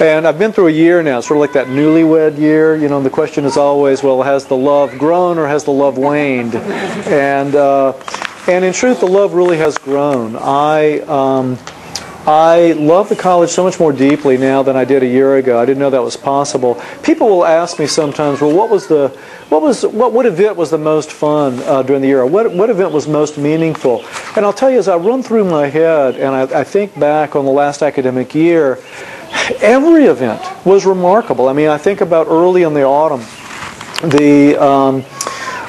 And I've been through a year now, sort of like that newlywed year. You know, the question is always, well, has the love grown or has the love waned? And in truth, the love really has grown. I love the college so much more deeply now than I did a year ago. I didn't know that was possible. People will ask me sometimes, well, what event was the most fun during the year? What event was most meaningful? And I'll tell you, as I run through my head and I think back on the last academic year, every event was remarkable. I mean, I think about early in the autumn, the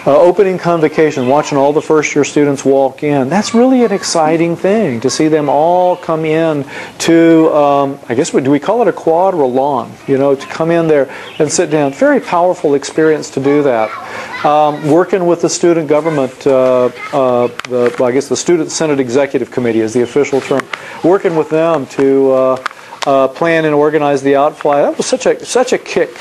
opening convocation, watching all the first-year students walk in. That's really an exciting thing, to see them all come in to, I guess, do we call it a quad or a lawn? You know, to come in there and sit down. Very powerful experience to do that. Working with the student government, I guess the Student Senate Executive Committee is the official term. Working with them to plan and organize the Outfly. That was such a kick.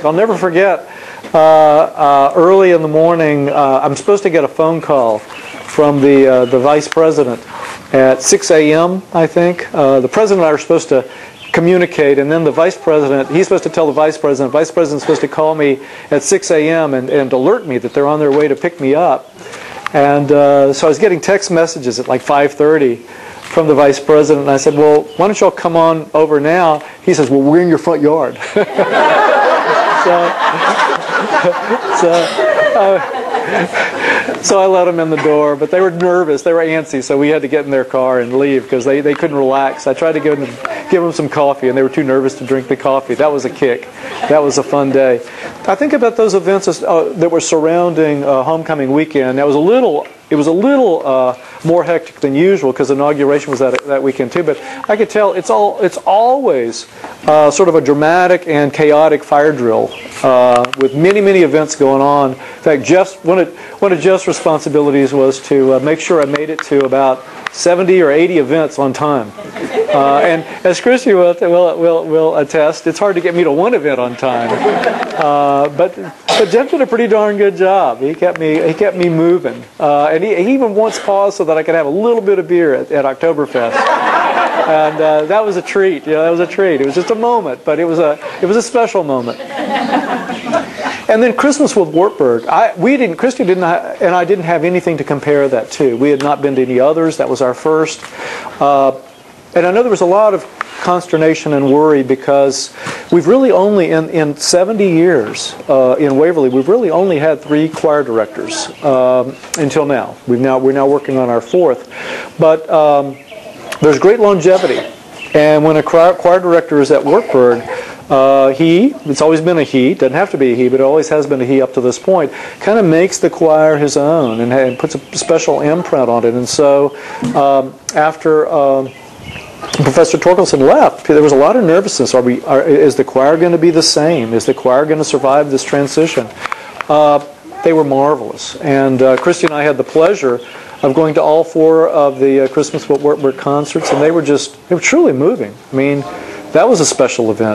I'll never forget. Early in the morning, I'm supposed to get a phone call from the vice president at 6 a.m. I think. The president and I are supposed to communicate, and then the vice president, he's supposed to tell the vice president's supposed to call me at 6 a.m. and alert me that they're on their way to pick me up. And so I was getting text messages at like 5:30 from the vice president, and I said, well, why don't y'all come on over now? He says, well, we're in your front yard. So I let them in the door, but they were nervous, they were antsy, so we had to get in their car and leave because they couldn't relax. I tried to give them some coffee, and they were too nervous to drink the coffee. That was a kick. That was a fun day. I think about those events that were surrounding homecoming weekend. It was a little more hectic than usual because inauguration was that weekend too. But I could tell it's always sort of a dramatic and chaotic fire drill with many events going on. In fact, one of Jeff's responsibilities was to make sure I made it to about 70 or 80 events on time. And as Christy will attest, it's hard to get me to one event on time. But Jeff did a pretty darn good job. He kept me moving, and he even once paused so that I could have a little bit of beer at Oktoberfest. And that was a treat. That was a treat. It was just a moment, but it was a special moment. And then Christmas with Wartburg. Christy and I didn't have anything to compare that to. We had not been to any others. That was our first. And I know there was a lot of consternation and worry because we've really only, in 70 years in Waverly, we've really only had 3 choir directors until now. We're now working on our 4th. But there's great longevity. And when a choir director is at Wartburg, it's always been a he, doesn't have to be a he, but it always has been a he up to this point, kind of makes the choir his own and puts a special imprint on it. And so after Professor Colson left, there was a lot of nervousness. Is the choir going to be the same? Is the choir going to survive this transition? They were marvelous. And Christy and I had the pleasure of going to all 4 of the Christmas with Wartburg concerts, and they were truly moving. I mean, that was a special event.